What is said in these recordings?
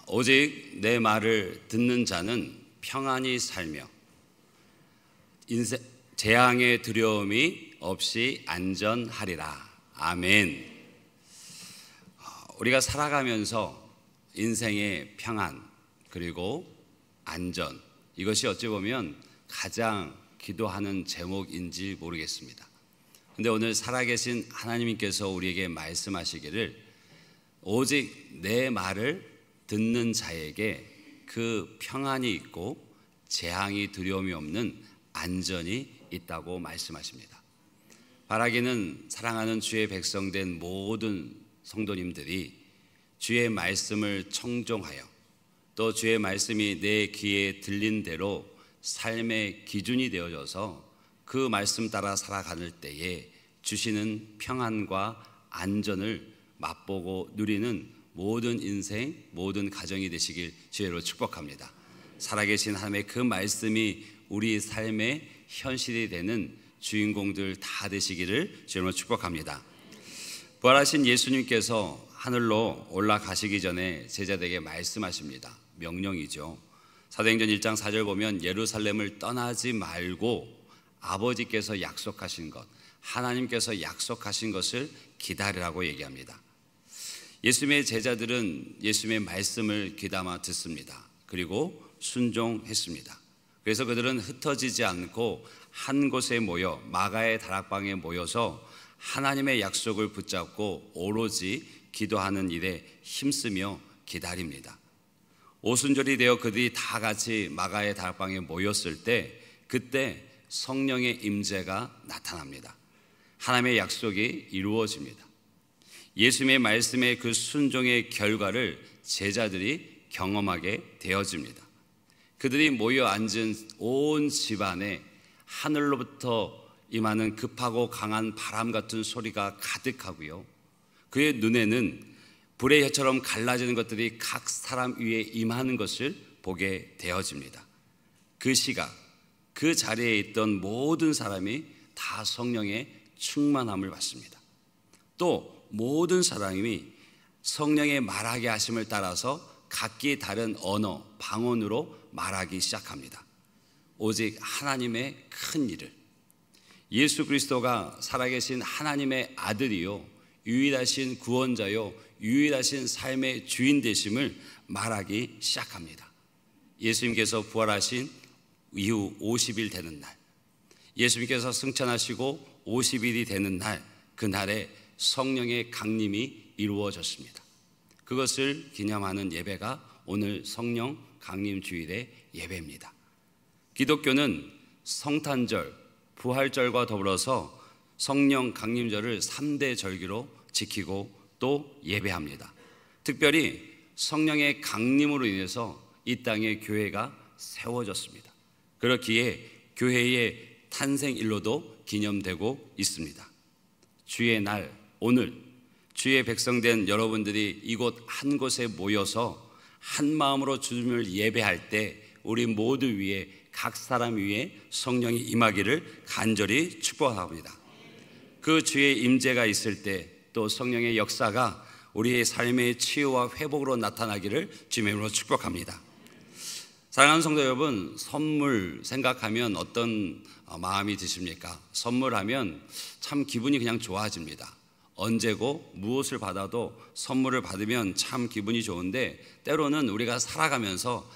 오직 내 말을 듣는 자는 평안히 살며 재앙의 두려움이 없이 안전하리라. 아멘. 우리가 살아가면서 인생의 평안 그리고 안전, 이것이 어찌 보면 가장 기도하는 제목인지 모르겠습니다. 근데 오늘 살아계신 하나님께서 우리에게 말씀하시기를 오직 내 말을 듣는 자에게 그 평안이 있고 재앙이 두려움이 없는 안전이 있다고 말씀하십니다. 바라기는 사랑하는 주의 백성된 모든 성도님들이 주의 말씀을 청종하여 또 주의 말씀이 내 귀에 들린 대로 삶의 기준이 되어져서 그 말씀 따라 살아가는 때에 주시는 평안과 안전을 맛보고 누리는 모든 인생, 모든 가정이 되시길 주의로 축복합니다. 살아계신 하나님의 그 말씀이 우리 삶의 현실이 되는 주인공들 다 되시기를 주님으로 축복합니다. 부활하신 예수님께서 하늘로 올라가시기 전에 제자들에게 말씀하십니다. 명령이죠. 사도행전 1장 4절 보면 예루살렘을 떠나지 말고 아버지께서 약속하신 것, 하나님께서 약속하신 것을 기다리라고 얘기합니다. 예수님의 제자들은 예수님의 말씀을 귀담아 듣습니다. 그리고 순종했습니다. 그래서 그들은 흩어지지 않고 한 곳에 모여 마가의 다락방에 모여서 하나님의 약속을 붙잡고 오로지 기도하는 일에 힘쓰며 기다립니다. 오순절이 되어 그들이 다 같이 마가의 다락방에 모였을 때 그때 성령의 임재가 나타납니다. 하나님의 약속이 이루어집니다. 예수님의 말씀의 그 순종의 결과를 제자들이 경험하게 되어집니다. 그들이 모여 앉은 온 집안에 하늘로부터 임하는 급하고 강한 바람 같은 소리가 가득하고요, 그의 눈에는 불의 혀처럼 갈라지는 것들이 각 사람 위에 임하는 것을 보게 되어집니다. 그 시각, 그 자리에 있던 모든 사람이 다 성령의 충만함을 받습니다. 또 모든 사람이 성령의 말하게 하심을 따라서 각기 다른 언어, 방언으로 말하기 시작합니다. 오직 하나님의 큰 일을, 예수 그리스도가 살아계신 하나님의 아들이요 유일하신 구원자요 유일하신 삶의 주인 되심을 말하기 시작합니다. 예수님께서 부활하신 이후 50일 되는 날, 예수님께서 승천하시고 50일이 되는 날, 그날에 성령의 강림이 이루어졌습니다. 그것을 기념하는 예배가 오늘 성령 강림 주일의 예배입니다. 기독교는 성탄절, 부활절과 더불어서 성령 강림절을 3대 절기로 지키고 또 예배합니다. 특별히 성령의 강림으로 인해서 이 땅에 교회가 세워졌습니다. 그렇기에 교회의 탄생일로도 기념되고 있습니다. 주의 날, 오늘 주의 백성된 여러분들이 이곳 한 곳에 모여서 한 마음으로 주님을 예배할 때 우리 모두 위에, 각 사람 위에 성령이 임하기를 간절히 축복합니다. 그 주의 임재가 있을 때 또 성령의 역사가 우리의 삶의 치유와 회복으로 나타나기를 주님의 이름으로 축복합니다. 사랑하는 성도 여러분, 선물 생각하면 어떤 마음이 드십니까? 선물하면 참 기분이 그냥 좋아집니다. 언제고 무엇을 받아도 선물을 받으면 참 기분이 좋은데, 때로는 우리가 살아가면서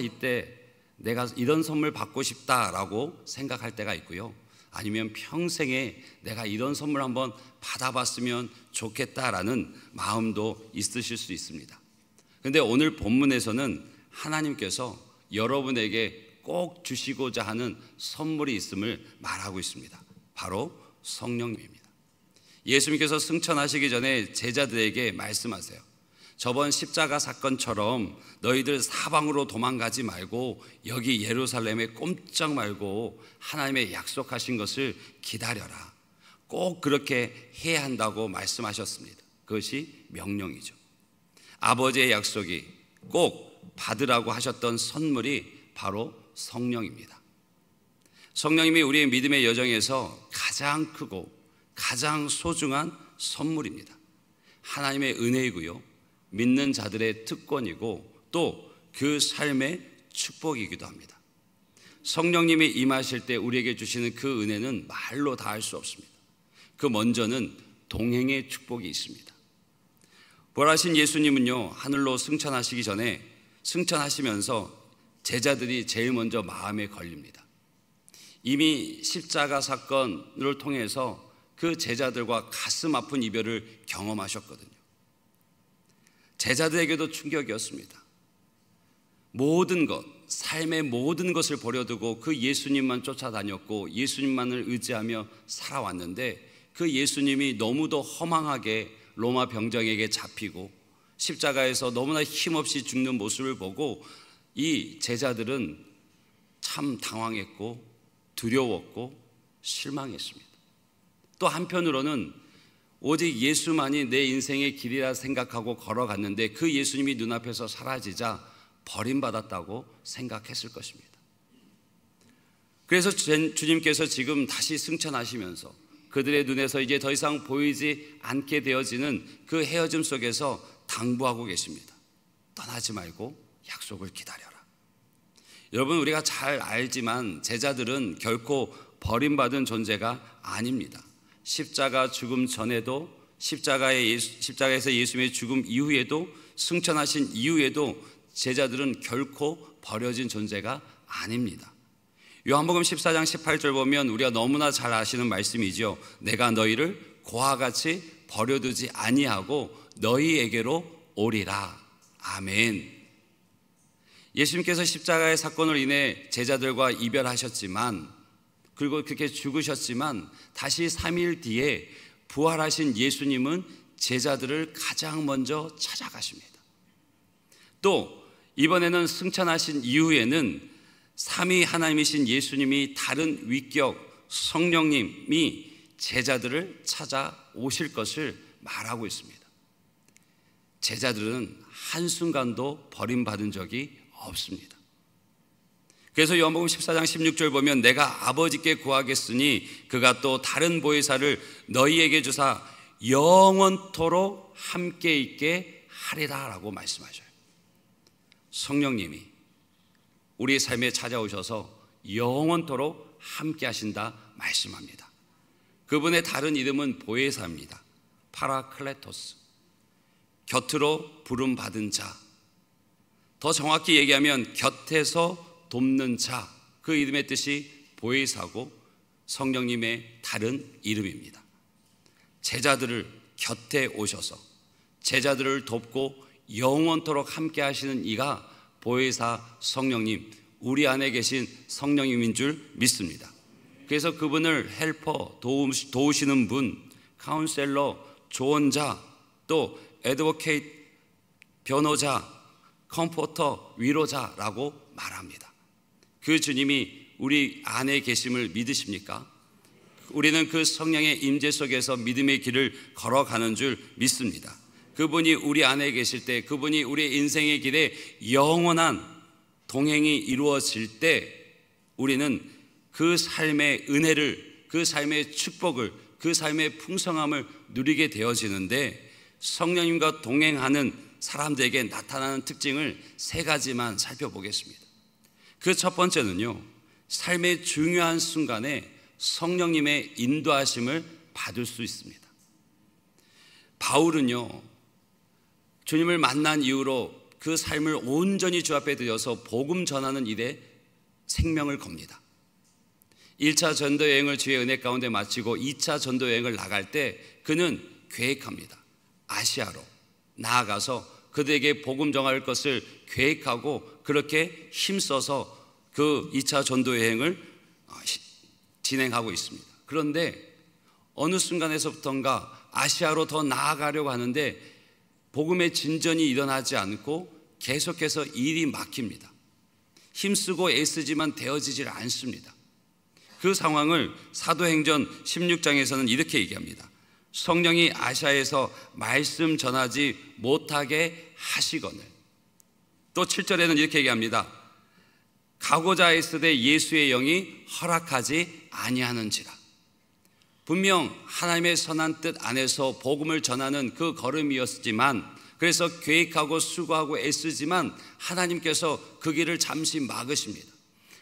이때 내가 이런 선물 받고 싶다라고 생각할 때가 있고요, 아니면 평생에 내가 이런 선물 한번 받아봤으면 좋겠다라는 마음도 있으실 수 있습니다. 그런데 오늘 본문에서는 하나님께서 여러분에게 꼭 주시고자 하는 선물이 있음을 말하고 있습니다. 바로 성령님입니다. 예수님께서 승천하시기 전에 제자들에게 말씀하세요. 저번 십자가 사건처럼 너희들 사방으로 도망가지 말고 여기 예루살렘에 꼼짝 말고 하나님의 약속하신 것을 기다려라. 꼭 그렇게 해야 한다고 말씀하셨습니다. 그것이 명령이죠. 아버지의 약속이 꼭 받으라고 하셨던 선물이 바로 성령입니다. 성령님이 우리의 믿음의 여정에서 가장 크고 가장 소중한 선물입니다. 하나님의 은혜이고요, 믿는 자들의 특권이고 또 그 삶의 축복이기도 합니다. 성령님이 임하실 때 우리에게 주시는 그 은혜는 말로 다 할 수 없습니다. 그 먼저는 동행의 축복이 있습니다. 부활하신 예수님은요, 하늘로 승천하시기 전에 승천하시면서 제자들이 제일 먼저 마음에 걸립니다. 이미 십자가 사건을 통해서 그 제자들과 가슴 아픈 이별을 경험하셨거든요. 제자들에게도 충격이었습니다. 모든 것, 삶의 모든 것을 버려두고 그 예수님만 쫓아다녔고 예수님만을 의지하며 살아왔는데 그 예수님이 너무도 허망하게 로마 병정에게 잡히고 십자가에서 너무나 힘없이 죽는 모습을 보고 이 제자들은 참 당황했고 두려웠고 실망했습니다. 또 한편으로는 오직 예수만이 내 인생의 길이라 생각하고 걸어갔는데 그 예수님이 눈앞에서 사라지자 버림받았다고 생각했을 것입니다. 그래서 주님께서 지금 다시 승천하시면서 그들의 눈에서 이제 더 이상 보이지 않게 되어지는 그 헤어짐 속에서 당부하고 계십니다. 떠나지 말고 약속을 기다려라. 여러분, 우리가 잘 알지만 제자들은 결코 버림받은 존재가 아닙니다. 십자가 죽음 전에도 십자가에서 예수님의 죽음 이후에도 승천하신 이후에도 제자들은 결코 버려진 존재가 아닙니다. 요한복음 14장 18절 보면 우리가 너무나 잘 아시는 말씀이죠. 내가 너희를 고와 같이 버려두지 아니하고 너희에게로 오리라. 아멘. 예수님께서 십자가의 사건으로 인해 제자들과 이별하셨지만, 그리고 그렇게 죽으셨지만 다시 3일 뒤에 부활하신 예수님은 제자들을 가장 먼저 찾아가십니다. 또 이번에는 승천하신 이후에는 삼위 하나님이신 예수님이 다른 위격 성령님이 제자들을 찾아오실 것을 말하고 있습니다. 제자들은 한순간도 버림받은 적이 없습니다. 그래서 요한복음 14장 16절 보면 내가 아버지께 구하겠으니 그가 또 다른 보혜사를 너희에게 주사 영원토록 함께 있게 하리라 라고 말씀하셔요. 성령님이 우리의 삶에 찾아오셔서 영원토록 함께 하신다 말씀합니다. 그분의 다른 이름은 보혜사입니다. 파라클레토스, 곁으로 부름받은 자, 더 정확히 얘기하면 곁에서 돕는 자, 그 이름의 뜻이 보혜사고 성령님의 다른 이름입니다. 제자들을 곁에 오셔서 제자들을 돕고 영원토록 함께 하시는 이가 보혜사 성령님, 우리 안에 계신 성령님인 줄 믿습니다. 그래서 그분을 헬퍼, 도우시는 분, 카운셀러, 조언자, 또 애드보케이트, 변호자, 컴포터, 위로자라고 말합니다. 그 주님이 우리 안에 계심을 믿으십니까? 우리는 그 성령의 임재 속에서 믿음의 길을 걸어가는 줄 믿습니다. 그분이 우리 안에 계실 때, 그분이 우리 인생의 길에 영원한 동행이 이루어질 때 우리는 그 삶의 은혜를, 그 삶의 축복을, 그 삶의 풍성함을 누리게 되어지는데, 성령님과 동행하는 사람들에게 나타나는 특징을 세 가지만 살펴보겠습니다. 그 첫 번째는요, 삶의 중요한 순간에 성령님의 인도하심을 받을 수 있습니다. 바울은요, 주님을 만난 이후로 그 삶을 온전히 주 앞에 드려서 복음 전하는 일에 생명을 겁니다. 1차 전도 여행을 주의 은혜 가운데 마치고 2차 전도 여행을 나갈 때 그는 계획합니다. 아시아로 나아가서 그들에게 복음 전할 것을 계획하고 그렇게 힘써서 그 2차 전도 여행을 진행하고 있습니다. 그런데 어느 순간에서부터인가 아시아로 더 나아가려고 하는데 복음의 진전이 일어나지 않고 계속해서 일이 막힙니다. 힘쓰고 애쓰지만 되어지질 않습니다. 그 상황을 사도행전 16장에서는 이렇게 얘기합니다. 성령이 아시아에서 말씀 전하지 못하게 하시거늘. 또 7절에는 이렇게 얘기합니다. 가고자 했으되 예수의 영이 허락하지 아니하는지라. 분명 하나님의 선한 뜻 안에서 복음을 전하는 그 걸음이었지만, 그래서 계획하고 수고하고 애쓰지만 하나님께서 그 길을 잠시 막으십니다.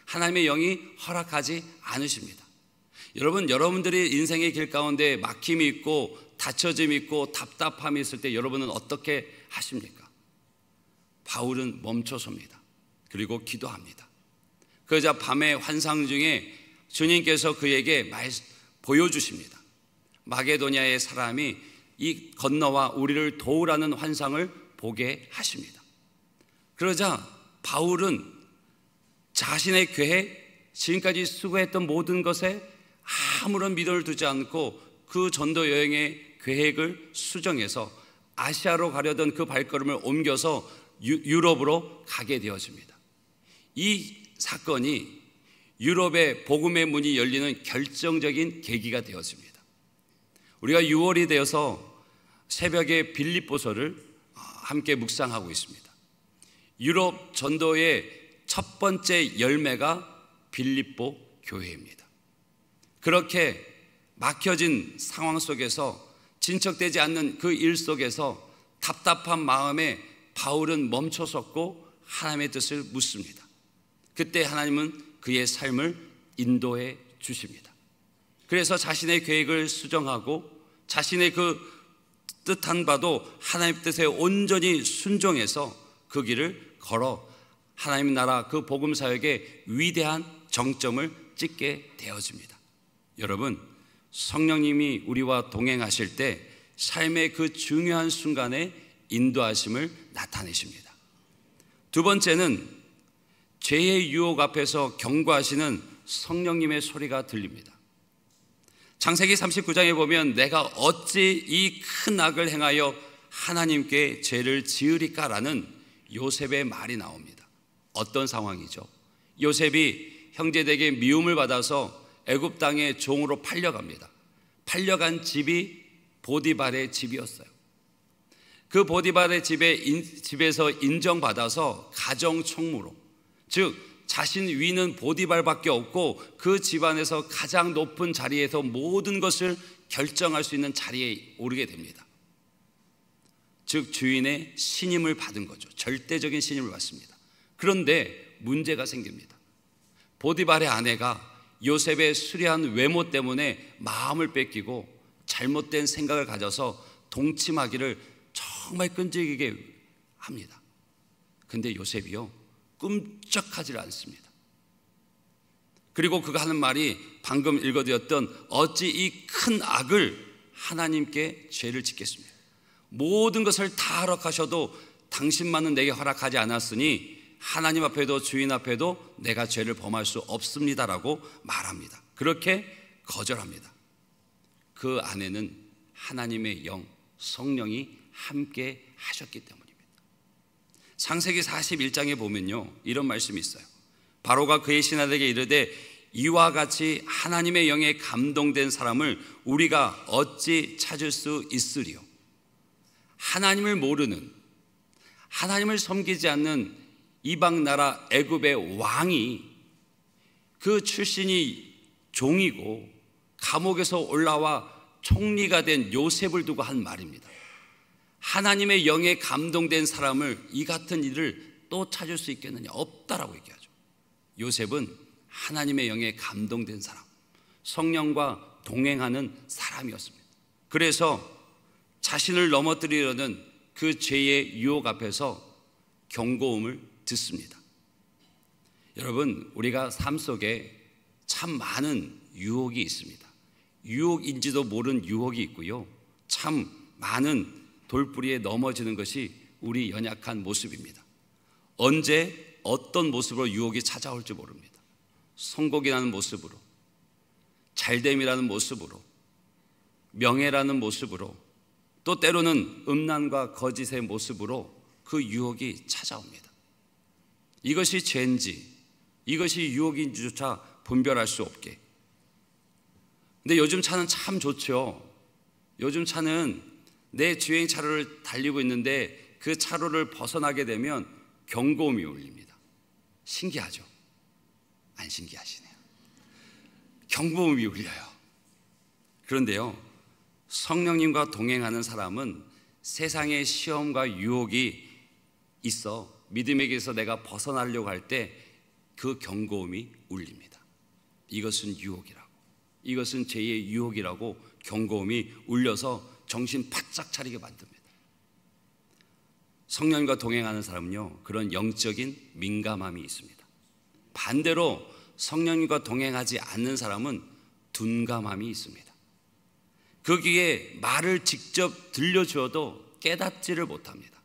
하나님의 영이 허락하지 않으십니다. 여러분, 여러분들이 인생의 길 가운데 막힘이 있고 닫혀짐이 있고 답답함이 있을 때 여러분은 어떻게 하십니까? 바울은 멈춰섭니다. 그리고 기도합니다. 그러자 밤의 환상 중에 주님께서 그에게 보여주십니다. 마게도냐의 사람이 이 건너와 우리를 도우라는 환상을 보게 하십니다. 그러자 바울은 자신의 계획, 지금까지 수고했던 모든 것에 아무런 미련을 두지 않고 그 전도 여행의 계획을 수정해서 아시아로 가려던 그 발걸음을 옮겨서 유럽으로 가게 되어집니다. 이 사건이 유럽의 복음의 문이 열리는 결정적인 계기가 되어집니다. 우리가 6월이 되어서 새벽에 빌립보서를 함께 묵상하고 있습니다. 유럽 전도의 첫 번째 열매가 빌립보 교회입니다. 그렇게 막혀진 상황 속에서, 진척되지 않는 그 일 속에서 답답한 마음에 바울은 멈춰섰고 하나님의 뜻을 묻습니다. 그때 하나님은 그의 삶을 인도해 주십니다. 그래서 자신의 계획을 수정하고 자신의 그 뜻한 바도 하나님의 뜻에 온전히 순종해서 그 길을 걸어 하나님 나라 그 복음 사역의 위대한 정점을 찍게 되어집니다. 여러분, 성령님이 우리와 동행하실 때 삶의 그 중요한 순간에 인도하심을 나타내십니다. 두 번째는 죄의 유혹 앞에서 경고하시는 성령님의 소리가 들립니다. 창세기 39장에 보면 내가 어찌 이 큰 악을 행하여 하나님께 죄를 지으리까라는 요셉의 말이 나옵니다. 어떤 상황이죠? 요셉이 형제들에게 미움을 받아서 애굽 땅의 종으로 팔려갑니다. 팔려간 집이 보디발의 집이었어요. 그 보디발의 집에서 인정받아서 가정총무로, 즉 자신 위는 보디발밖에 없고 그 집안에서 가장 높은 자리에서 모든 것을 결정할 수 있는 자리에 오르게 됩니다. 즉 주인의 신임을 받은 거죠. 절대적인 신임을 받습니다. 그런데 문제가 생깁니다. 보디발의 아내가 요셉의 수려한 외모 때문에 마음을 뺏기고 잘못된 생각을 가져서 동침하기를 정말 끈질기게 합니다. 근데 요셉이요, 꿈쩍하지 않습니다. 그리고 그가 하는 말이 방금 읽어드렸던 어찌 이 큰 악을 하나님께 죄를 짓겠습니까? 모든 것을 다 허락하셔도 당신만은 내게 허락하지 않았으니 하나님 앞에도 주인 앞에도 내가 죄를 범할 수 없습니다라고 말합니다. 그렇게 거절합니다. 그 안에는 하나님의 영, 성령이 함께 하셨기 때문입니다. 창세기 41장에 보면요, 이런 말씀이 있어요. 바로가 그의 신하들에게 이르되 이와 같이 하나님의 영에 감동된 사람을 우리가 어찌 찾을 수 있으리요? 하나님을 모르는, 하나님을 섬기지 않는 이방 나라 애굽의 왕이, 그 출신이 종이고 감옥에서 올라와 총리가 된 요셉을 두고 한 말입니다. 하나님의 영에 감동된 사람을 이 같은 일을 또 찾을 수 있겠느냐? 없다라고 얘기하죠. 요셉은 하나님의 영에 감동된 사람, 성령과 동행하는 사람이었습니다. 그래서 자신을 넘어뜨리려는 그 죄의 유혹 앞에서 경고음을 듣습니다. 여러분, 우리가 삶 속에 참 많은 유혹이 있습니다. 유혹인지도 모르는 유혹이 있고요, 참 많은 돌부리에 넘어지는 것이 우리 연약한 모습입니다. 언제 어떤 모습으로 유혹이 찾아올지 모릅니다. 성공이라는 모습으로, 잘됨이라는 모습으로, 명예라는 모습으로, 또 때로는 음란과 거짓의 모습으로 그 유혹이 찾아옵니다. 이것이 죄인지 이것이 유혹인지조차 분별할 수 없게. 근데 요즘 차는 참 좋죠. 요즘 차는 내 주행 차로를 달리고 있는데 그 차로를 벗어나게 되면 경고음이 울립니다. 신기하죠? 안 신기하시네요. 경고음이 울려요. 그런데요, 성령님과 동행하는 사람은 세상의 시험과 유혹이 있어 믿음의 길에서 내가 벗어나려고 할 때 그 경고음이 울립니다. 이것은 유혹이라고, 이것은 죄의 유혹이라고 경고음이 울려서 정신 바짝 차리게 만듭니다. 성령과 동행하는 사람은요, 그런 영적인 민감함이 있습니다. 반대로 성령님과 동행하지 않는 사람은 둔감함이 있습니다. 거기에 말을 직접 들려주어도 깨닫지를 못합니다.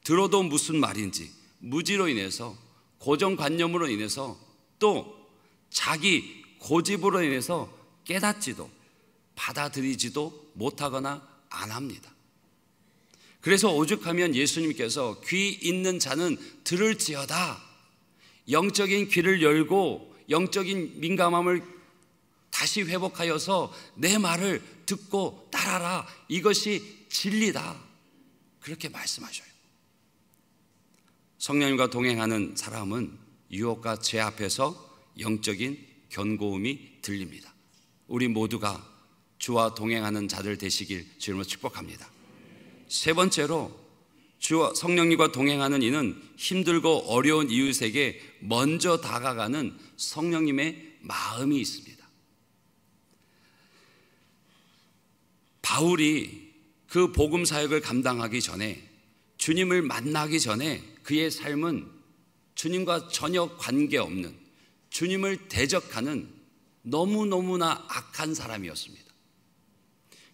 들어도 무슨 말인지 무지로 인해서, 고정관념으로 인해서, 또 자기 고집으로 인해서 깨닫지도 받아들이지도 못하거나 안 합니다. 그래서 오죽하면 예수님께서 귀 있는 자는 들을지어다, 영적인 귀를 열고 영적인 민감함을 다시 회복하여서 내 말을 듣고 따라라, 이것이 진리다, 그렇게 말씀하셔요. 성령님과 동행하는 사람은 유혹과 죄 앞에서 영적인 견고음이 들립니다. 우리 모두가 주와 동행하는 자들 되시길 주님으로 축복합니다. 세 번째로, 주와 성령님과 동행하는 이는 힘들고 어려운 이웃에게 먼저 다가가는 성령님의 마음이 있습니다. 바울이 그 복음 사역을 감당하기 전에, 주님을 만나기 전에 그의 삶은 주님과 전혀 관계없는, 주님을 대적하는 너무너무나 악한 사람이었습니다.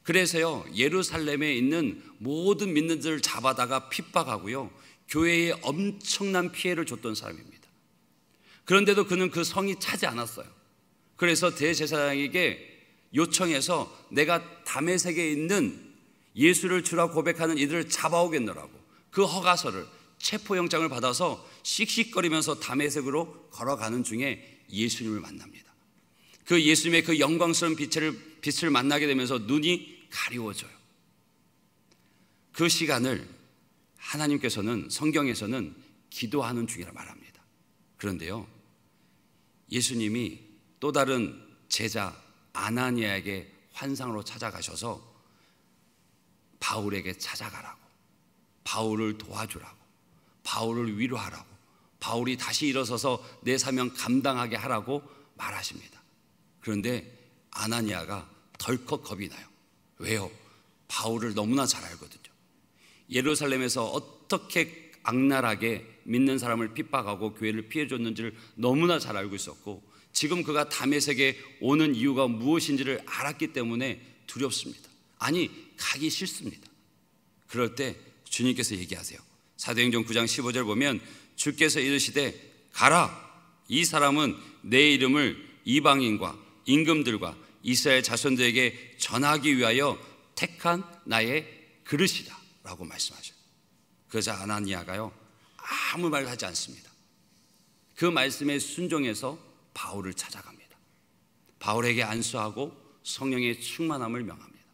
그래서요, 예루살렘에 있는 모든 믿는 자를 잡아다가 핍박하고요, 교회에 엄청난 피해를 줬던 사람입니다. 그런데도 그는 그 성이 차지 않았어요. 그래서 대제사장에게 요청해서 내가 다메섹에 있는 예수를 주라 고백하는 이들을 잡아오겠노라고 그 허가서를, 체포영장을 받아서 씩씩거리면서 다메섹으로 걸어가는 중에 예수님을 만납니다. 그 예수님의 그 영광스러운 빛을 만나게 되면서 눈이 가리워져요. 그 시간을 하나님께서는, 성경에서는 기도하는 중이라 말합니다. 그런데요, 예수님이 또 다른 제자 아나니아에게 환상으로 찾아가셔서 바울에게 찾아가라고, 바울을 도와주라고, 바울을 위로하라고, 바울이 다시 일어서서 내 사명 감당하게 하라고 말하십니다. 그런데 아나니아가 덜컥 겁이 나요. 왜요? 바울을 너무나 잘 알거든요. 예루살렘에서 어떻게 악랄하게 믿는 사람을 핍박하고 교회를 피해줬는지를 너무나 잘 알고 있었고, 지금 그가 다메섹에 오는 이유가 무엇인지를 알았기 때문에 두렵습니다. 아니, 가기 싫습니다. 그럴 때 주님께서 얘기하세요. 사도행전 9장 15절 보면 주께서 이르시되 가라, 이 사람은 내 이름을 이방인과 임금들과 이스라엘 자손들에게 전하기 위하여 택한 나의 그릇이다 라고 말씀하셔요. 그러자 아나니아가요, 아무 말도 하지 않습니다. 그 말씀에 순종해서 바울을 찾아갑니다. 바울에게 안수하고 성령의 충만함을 명합니다.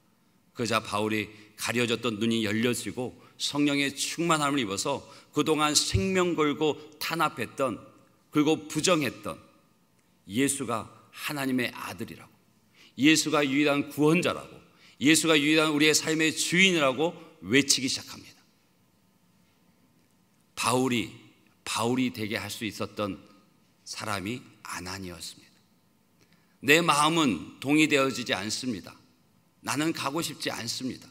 그러자 바울이 가려졌던 눈이 열려지고 성령의 충만함을 입어서 그동안 생명 걸고 탄압했던, 그리고 부정했던 예수가 하나님의 아들이라고, 예수가 유일한 구원자라고, 예수가 유일한 우리의 삶의 주인이라고 외치기 시작합니다. 바울이 되게 할 수 있었던 사람이 아나니아였습니다. 내 마음은 동의되어지지 않습니다. 나는 가고 싶지 않습니다.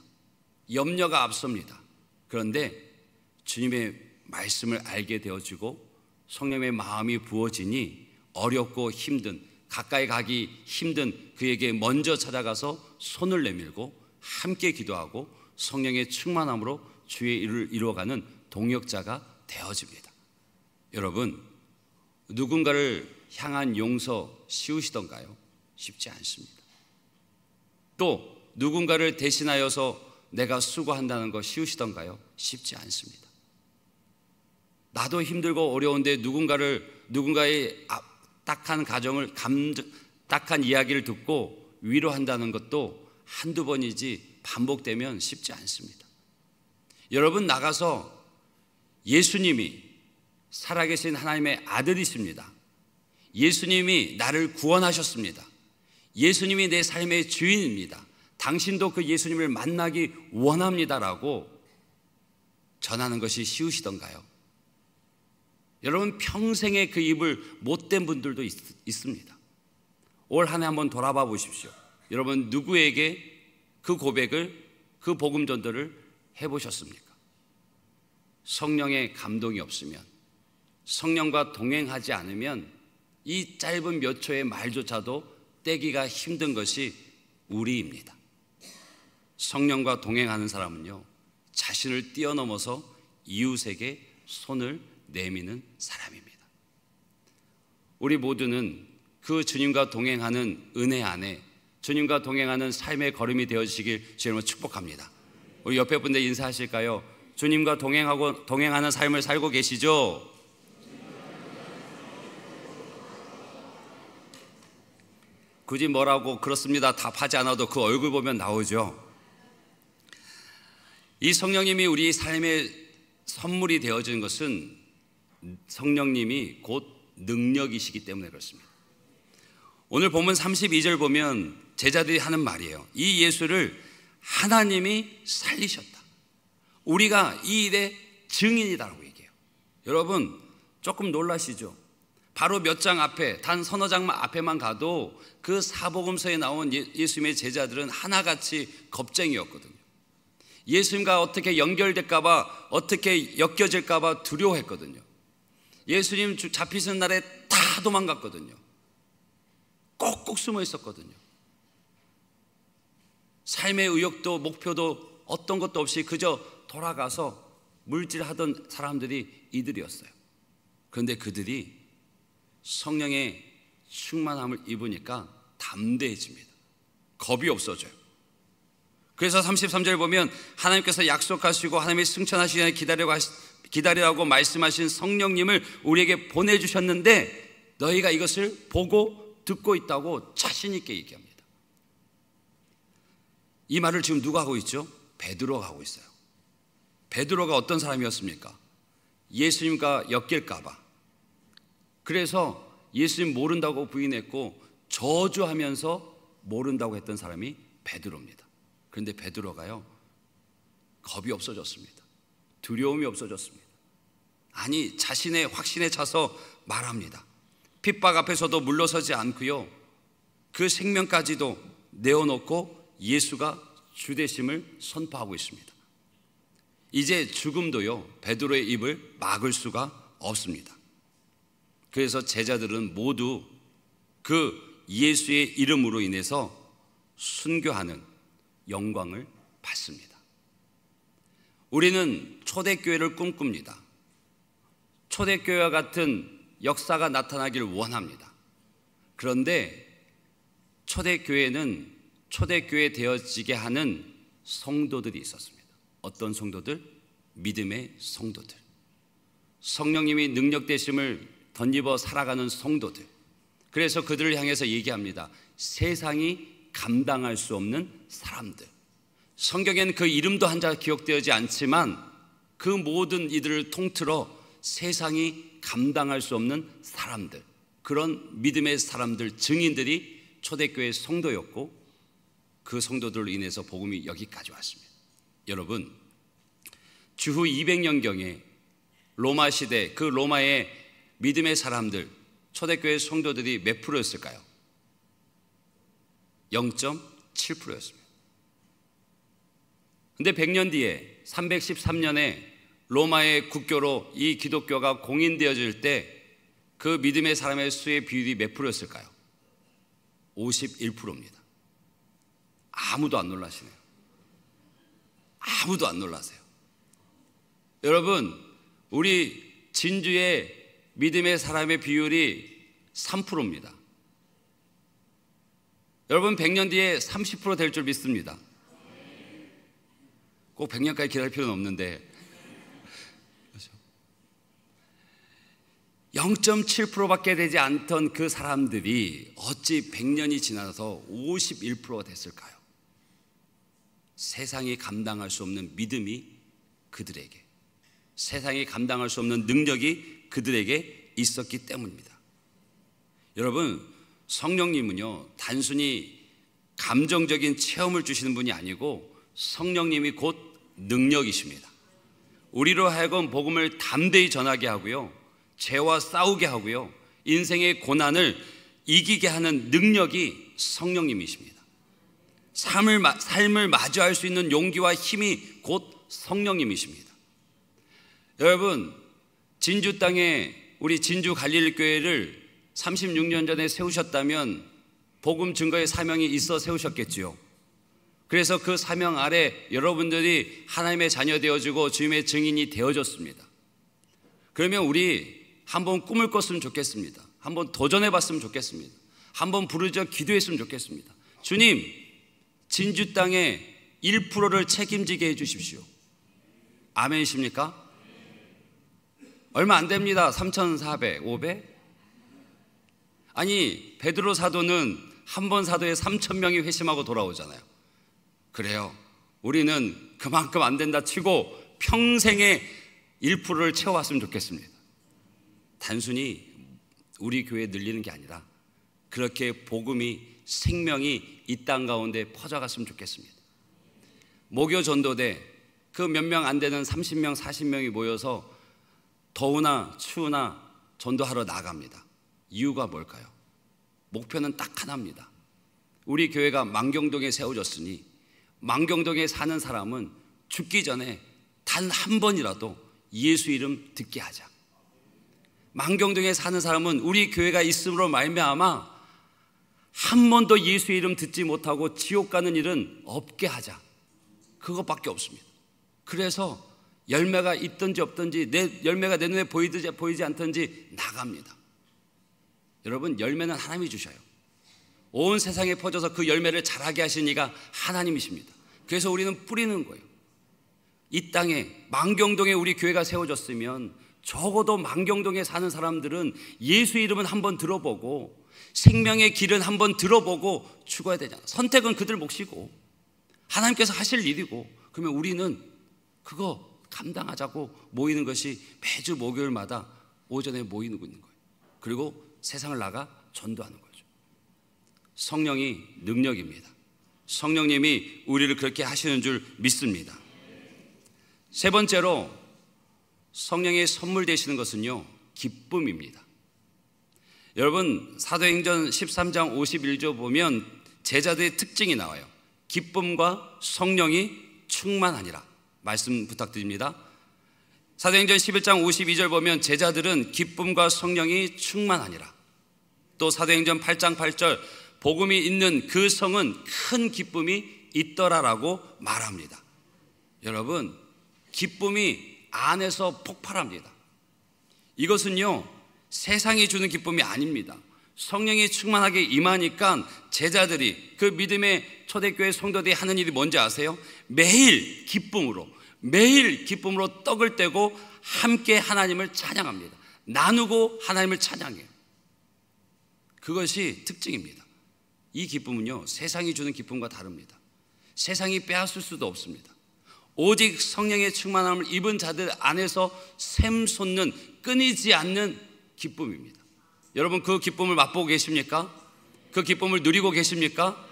염려가 앞섭니다. 그런데 주님의 말씀을 알게 되어지고 성령의 마음이 부어지니 어렵고 힘든, 가까이 가기 힘든 그에게 먼저 찾아가서 손을 내밀고 함께 기도하고 성령의 충만함으로 주의 일을 이루어가는 동역자가 되어집니다. 여러분, 누군가를 향한 용서 쉬우시던가요? 쉽지 않습니다. 또 누군가를 대신하여서 내가 수고한다는 거 쉬우시던가요? 쉽지 않습니다. 나도 힘들고 어려운데 누군가의 딱한 가정을, 딱한 이야기를 듣고 위로한다는 것도 한두 번이지 반복되면 쉽지 않습니다. 여러분, 나가서 예수님이 살아계신 하나님의 아들이십니다. 예수님이 나를 구원하셨습니다. 예수님이 내 삶의 주인입니다. 당신도 그 예수님을 만나기 원합니다라고 전하는 것이 쉬우시던가요? 여러분, 평생에 그 입을 못 댄 분들도 있습니다. 올 한 해 한번 돌아봐 보십시오. 여러분, 누구에게 그 고백을, 그 복음 전도를 해보셨습니까? 성령의 감동이 없으면, 성령과 동행하지 않으면 이 짧은 몇 초의 말조차도 떼기가 힘든 것이 우리입니다. 성령과 동행하는 사람은요, 자신을 뛰어넘어서 이웃에게 손을 내미는 사람입니다. 우리 모두는 그 주님과 동행하는 은혜 안에, 주님과 동행하는 삶의 걸음이 되어주시길 주님으로 축복합니다. 우리 옆에 분들 인사하실까요? 주님과 동행하는 삶을 살고 계시죠? 굳이 뭐라고 그렇습니다 답하지 않아도 그 얼굴 보면 나오죠. 이 성령님이 우리 삶의 선물이 되어지는 것은 성령님이 곧 능력이시기 때문에 그렇습니다. 오늘 본문 32절 보면 제자들이 하는 말이에요. 이 예수를 하나님이 살리셨다. 우리가 이 일의 증인이다라고 얘기해요. 여러분, 조금 놀라시죠? 바로 몇 장 앞에, 단 서너 장 앞에만 가도 그 사복음서에 나온 예수님의 제자들은 하나같이 겁쟁이였거든요. 예수님과 어떻게 연결될까봐, 어떻게 엮여질까봐 두려워했거든요. 예수님 잡히시는 날에 다 도망갔거든요. 꼭꼭 숨어 있었거든요. 삶의 의욕도 목표도 어떤 것도 없이 그저 돌아가서 물질하던 사람들이 이들이었어요. 그런데 그들이 성령의 충만함을 입으니까 담대해집니다. 겁이 없어져요. 그래서 33절 보면 하나님께서 약속하시고 하나님이 승천하시기 전에 기다리라고 말씀하신 성령님을 우리에게 보내주셨는데 너희가 이것을 보고 듣고 있다고 자신 있게 얘기합니다. 이 말을 지금 누가 하고 있죠? 베드로가 하고 있어요. 베드로가 어떤 사람이었습니까? 예수님과 엮일까 봐. 그래서 예수님 모른다고 부인했고 저주하면서 모른다고 했던 사람이 베드로입니다. 그런데 베드로가요, 겁이 없어졌습니다. 두려움이 없어졌습니다. 아니, 자신의 확신에 차서 말합니다. 핍박 앞에서도 물러서지 않고요, 그 생명까지도 내어놓고 예수가 주되심을 선포하고 있습니다. 이제 죽음도요, 베드로의 입을 막을 수가 없습니다. 그래서 제자들은 모두 그 예수의 이름으로 인해서 순교하는 영광을 받습니다. 우리는 초대교회를 꿈꿉니다. 초대교회와 같은 역사가 나타나길 원합니다. 그런데 초대교회는 초대교회 되어지게 하는 성도들이 있었습니다. 어떤 성도들? 믿음의 성도들, 성령님이 능력 되심을 덧입어 살아가는 성도들. 그래서 그들을 향해서 얘기합니다. 세상이 감당할 수 없는 사람들. 성경에는 그 이름도 한자 기억되지 않지만 그 모든 이들을 통틀어 세상이 감당할 수 없는 사람들, 그런 믿음의 사람들, 증인들이 초대교회 성도였고 그 성도들로 인해서 복음이 여기까지 왔습니다. 여러분, 주후 200년경에 로마 시대, 그 로마의 믿음의 사람들, 초대교회 성도들이 몇 프로였을까요? 0.7%였습니다. 근데 100년 뒤에 313년에 로마의 국교로 이 기독교가 공인되어질 때 그 믿음의 사람의 수의 비율이 몇 프로였을까요? 51%입니다. 아무도 안 놀라시네요. 아무도 안 놀라세요. 여러분, 우리 진주의 믿음의 사람의 비율이 3%입니다. 여러분, 100년 뒤에 30% 될 줄 믿습니다. 꼭 100년까지 기다릴 필요는 없는데 0.7%밖에 되지 않던 그 사람들이 어찌 100년이 지나서 51%가 됐을까요? 세상이 감당할 수 없는 믿음이 그들에게, 세상이 감당할 수 없는 능력이 그들에게 있었기 때문입니다. 여러분, 성령님은요, 단순히 감정적인 체험을 주시는 분이 아니고 성령님이 곧 능력이십니다. 우리로 하여금 복음을 담대히 전하게 하고요, 죄와 싸우게 하고요, 인생의 고난을 이기게 하는 능력이 성령님이십니다. 삶을 마주할 수 있는 용기와 힘이 곧 성령님이십니다. 여러분, 진주 땅에 우리 진주 갈릴리교회를 36년 전에 세우셨다면 복음 증거의 사명이 있어 세우셨겠지요. 그래서 그 사명 아래 여러분들이 하나님의 자녀 되어주고 주님의 증인이 되어졌습니다. 그러면 우리 한번 꿈을 꿨으면 좋겠습니다. 한번 도전해 봤으면 좋겠습니다. 한번 부르짖어 기도했으면 좋겠습니다. 주님, 진주 땅의 1%를 책임지게 해 주십시오. 아멘이십니까? 얼마 안 됩니다. 3,400, 500? 아니, 베드로 사도는 한 번 사도에 3,000명이 회심하고 돌아오잖아요. 그래요. 우리는 그만큼 안 된다 치고 평생에 1%를 채워왔으면 좋겠습니다. 단순히 우리 교회에 늘리는 게 아니라 그렇게 복음이, 생명이 이 땅 가운데 퍼져갔으면 좋겠습니다. 목요 전도대 그 몇 명 안 되는 30명, 40명이 모여서 더우나 추우나 전도하러 나갑니다. 이유가 뭘까요? 목표는 딱 하나입니다. 우리 교회가 망경동에 세워졌으니 망경동에 사는 사람은 죽기 전에 단 한 번이라도 예수 이름 듣게 하자. 망경동에 사는 사람은 우리 교회가 있음으로 말미암아 한 번도 예수 이름 듣지 못하고 지옥 가는 일은 없게 하자. 그것밖에 없습니다. 그래서 열매가 있든지 없든지, 내 열매가 내 눈에 보이지 않든지 나갑니다. 여러분, 열매는 하나님이 주셔요. 온 세상에 퍼져서 그 열매를 자라게 하신 이가 하나님이십니다. 그래서 우리는 뿌리는 거예요. 이 땅에 망경동에 우리 교회가 세워졌으면 적어도 망경동에 사는 사람들은 예수 이름은 한번 들어보고 생명의 길은 한번 들어보고 죽어야 되잖아요. 선택은 그들 몫이고 하나님께서 하실 일이고, 그러면 우리는 그거 감당하자고 모이는 것이 매주 목요일마다 오전에 모이는 거예요. 그리고 세상을 나가 전도하는 거죠. 성령이 능력입니다. 성령님이 우리를 그렇게 하시는 줄 믿습니다. 세 번째로 성령의 선물 되시는 것은요, 기쁨입니다. 여러분, 사도행전 13장 51절 보면 제자들의 특징이 나와요. 기쁨과 성령이 충만하니라. 말씀 부탁드립니다. 사도행전 11장 52절 보면 제자들은 기쁨과 성령이 충만하니라. 또 사도행전 8장 8절 복음이 있는 그 성은 큰 기쁨이 있더라라고 말합니다. 여러분, 기쁨이 안에서 폭발합니다. 이것은요, 세상이 주는 기쁨이 아닙니다. 성령이 충만하게 임하니까 제자들이, 그 믿음의 초대교회 성도들이 하는 일이 뭔지 아세요? 매일 기쁨으로 떡을 떼고 함께 하나님을 찬양합니다. 나누고 하나님을 찬양해요. 그것이 특징입니다. 이 기쁨은요, 세상이 주는 기쁨과 다릅니다. 세상이 빼앗을 수도 없습니다. 오직 성령의 충만함을 입은 자들 안에서 샘솟는 끊이지 않는 기쁨입니다. 여러분, 그 기쁨을 맛보고 계십니까? 그 기쁨을 누리고 계십니까?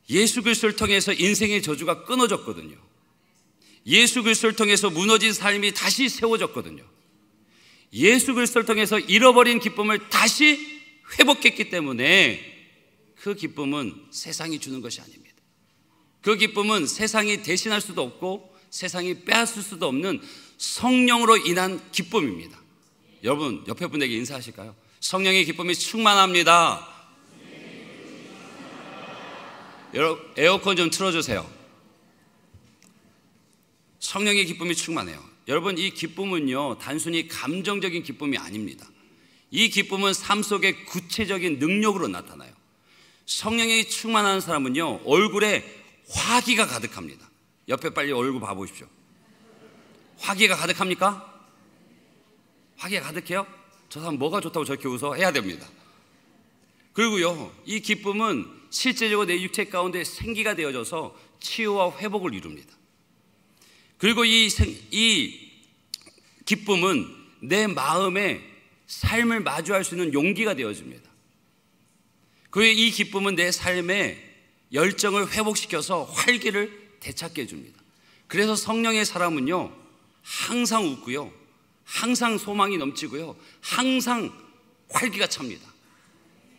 예수 그리스도를 통해서 인생의 저주가 끊어졌거든요. 예수 그리스도를 통해서 무너진 삶이 다시 세워졌거든요. 예수 그리스도를 통해서 잃어버린 기쁨을 다시 회복했기 때문에 그 기쁨은 세상이 주는 것이 아닙니다. 그 기쁨은 세상이 대신할 수도 없고 세상이 빼앗을 수도 없는 성령으로 인한 기쁨입니다. 여러분, 옆에 분에게 인사하실까요? 성령의 기쁨이 충만합니다. 여러분, 에어컨 좀 틀어주세요. 성령의 기쁨이 충만해요. 여러분, 이 기쁨은요, 단순히 감정적인 기쁨이 아닙니다. 이 기쁨은 삶 속의 구체적인 능력으로 나타나요. 성령이 충만한 사람은요, 얼굴에 화기가 가득합니다. 옆에 빨리 얼굴 봐보십시오. 화기가 가득합니까? 화기가 가득해요? 저 사람 뭐가 좋다고 저렇게 웃어? 해야 됩니다. 그리고요, 이 기쁨은 실제적으로 내 육체 가운데 생기가 되어져서 치유와 회복을 이룹니다. 그리고 이 기쁨은 내 마음에 삶을 마주할 수 있는 용기가 되어집니다. 그리고 이 기쁨은 내 삶의 열정을 회복시켜서 활기를 되찾게 해줍니다. 그래서 성령의 사람은요, 항상 웃고요, 항상 소망이 넘치고요, 항상 활기가 찹니다.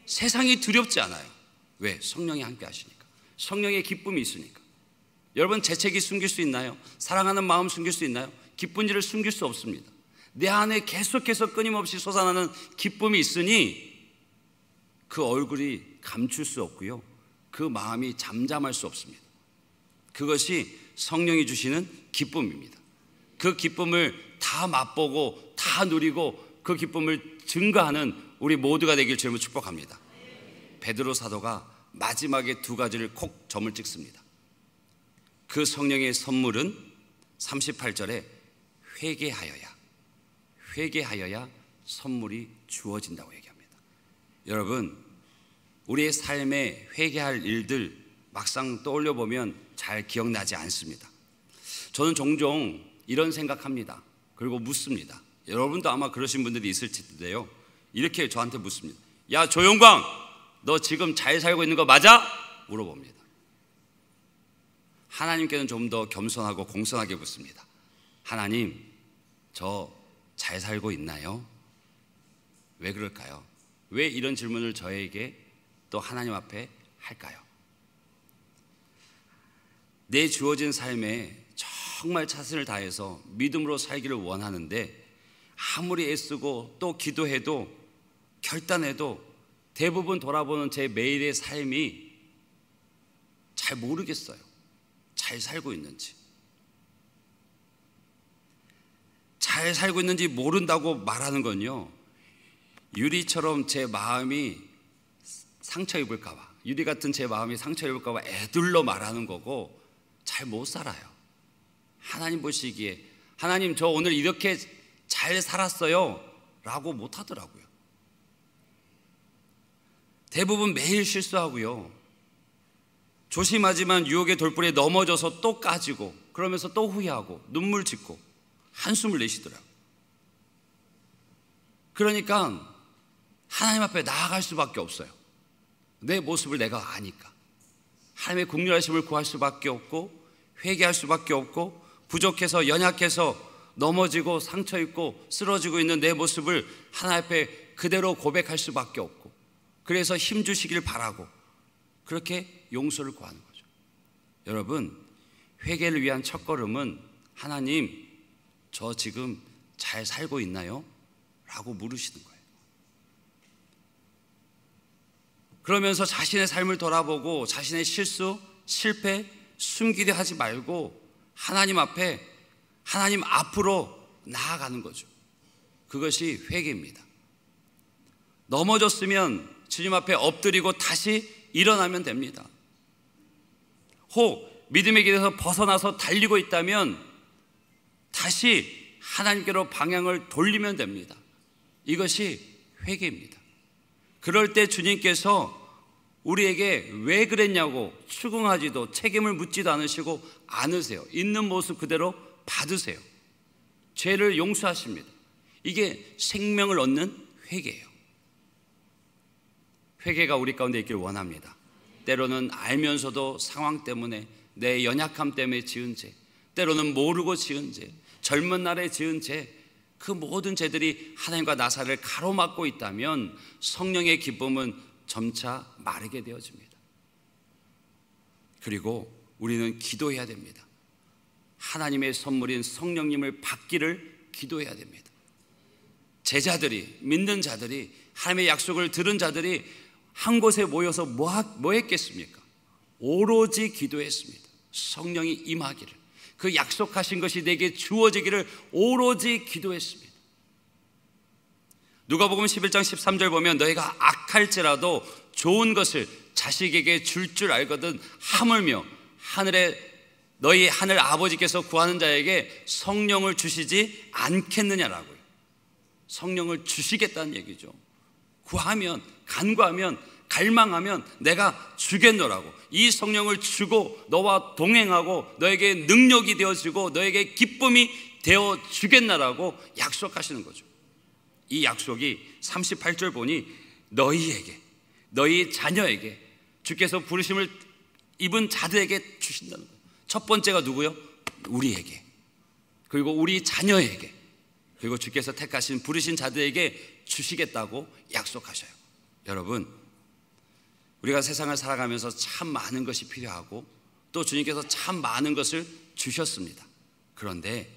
세상이 두렵지 않아요. 왜? 성령이 함께 하시니까. 성령의 기쁨이 있으니까. 여러분, 재채기 숨길 수 있나요? 사랑하는 마음 숨길 수 있나요? 기쁜 일을 숨길 수 없습니다. 내 안에 계속해서 끊임없이 솟아나는 기쁨이 있으니 그 얼굴이 감출 수 없고요, 그 마음이 잠잠할 수 없습니다. 그것이 성령이 주시는 기쁨입니다. 그 기쁨을 다 맛보고 다 누리고 그 기쁨을 증거하는 우리 모두가 되길 주님을 축복합니다. 베드로 사도가 마지막에 두 가지를 콕 점을 찍습니다. 그 성령의 선물은 38절에 회개하여야 선물이 주어진다고 얘기합니다. 여러분, 우리의 삶에 회개할 일들 막상 떠올려 보면 잘 기억나지 않습니다. 저는 종종 이런 생각합니다. 그리고 묻습니다. 여러분도 아마 그러신 분들이 있을 텐데요, 이렇게 저한테 묻습니다. 야, 조용광, 너 지금 잘 살고 있는 거 맞아? 물어봅니다. 하나님께는 좀 더 겸손하고 공손하게 묻습니다. 하나님, 저 잘 살고 있나요? 왜 그럴까요? 왜 이런 질문을 저에게 또 하나님 앞에 할까요? 내 주어진 삶에 정말 자신을 다해서 믿음으로 살기를 원하는데 아무리 애쓰고 또 기도해도 결단해도 대부분 돌아보는 제 매일의 삶이 잘 모르겠어요. 잘 살고 있는지. 잘 살고 있는지 모른다고 말하는 건요, 유리처럼 제 마음이 상처 입을까 봐, 유리 같은 제 마음이 상처 입을까 봐 애들로 말하는 거고 잘 못 살아요. 하나님 보시기에 하나님, 저 오늘 이렇게 잘 살았어요 라고 못 하더라고요. 대부분 매일 실수하고요, 조심하지만 유혹의 돌불에 넘어져서 또 까지고 그러면서 또 후회하고 눈물 짓고 한숨을 내쉬더라고요. 그러니까 하나님 앞에 나아갈 수밖에 없어요. 내 모습을 내가 아니까. 하나님의 긍휼하심을 구할 수밖에 없고 회개할 수밖에 없고, 부족해서 연약해서 넘어지고 상처 입고 쓰러지고 있는 내 모습을 하나님 앞에 그대로 고백할 수밖에 없고, 그래서 힘 주시길 바라고 그렇게 용서를 구하는 거죠. 여러분, 회개를 위한 첫걸음은 하나님, 저 지금 잘 살고 있나요? 라고 물으시는 거예요. 그러면서 자신의 삶을 돌아보고 자신의 실수, 실패, 숨기려 하지 말고 하나님 앞에, 하나님 앞으로 나아가는 거죠. 그것이 회개입니다. 넘어졌으면 주님 앞에 엎드리고 다시 일어나면 됩니다. 혹 믿음의 길에서 벗어나서 달리고 있다면 다시 하나님께로 방향을 돌리면 됩니다. 이것이 회개입니다. 그럴 때 주님께서 우리에게 왜 그랬냐고 추궁하지도 책임을 묻지도 않으시고 않으세요. 있는 모습 그대로 받으세요. 죄를 용서하십니다. 이게 생명을 얻는 회개예요. 회개가 우리 가운데 있기를 원합니다. 때로는 알면서도 상황 때문에, 내 연약함 때문에 지은 죄, 때로는 모르고 지은 죄, 젊은 날에 지은 죄, 그 모든 죄들이 하나님과 나 사이를 가로막고 있다면 성령의 기쁨은 점차 마르게 되어집니다. 그리고 우리는 기도해야 됩니다. 하나님의 선물인 성령님을 받기를 기도해야 됩니다. 제자들이, 믿는 자들이, 하나님의 약속을 들은 자들이 한 곳에 모여서 뭐 했겠습니까? 오로지 기도했습니다. 성령이 임하기를, 그 약속하신 것이 내게 주어지기를 오로지 기도했습니다. 누가복음 11장 13절 보면 너희가 악할지라도 좋은 것을 자식에게 줄 줄 알거든 하물며 너희 하늘 아버지께서 구하는 자에게 성령을 주시지 않겠느냐라고요. 성령을 주시겠다는 얘기죠. 구하면, 간구하면, 갈망하면 내가 주겠노라고. 이 성령을 주고 너와 동행하고 너에게 능력이 되어지고 너에게 기쁨이 되어 주겠나라고 약속하시는 거죠. 이 약속이 38절 보니 너희에게 너희 자녀에게, 주께서 부르심을 입은 자들에게 주신다는 거예요. 첫 번째가 누구요? 우리에게, 그리고 우리 자녀에게, 그리고 주께서 택하신 부르신 자들에게 주시겠다고 약속하셔요. 여러분, 우리가 세상을 살아가면서 참 많은 것이 필요하고 또 주님께서 참 많은 것을 주셨습니다. 그런데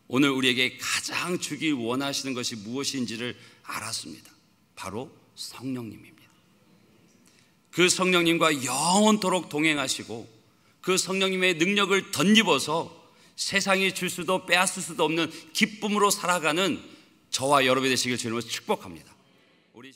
오늘 우리에게 가장 주길 원하시는 것이 무엇인지를 알았습니다. 바로 성령님입니다. 그 성령님과 영원토록 동행하시고 그 성령님의 능력을 덧입어서 세상이 줄 수도 빼앗을 수도 없는 기쁨으로 살아가는 저와 여러분이 되시길 주님으로 축복합니다. 우리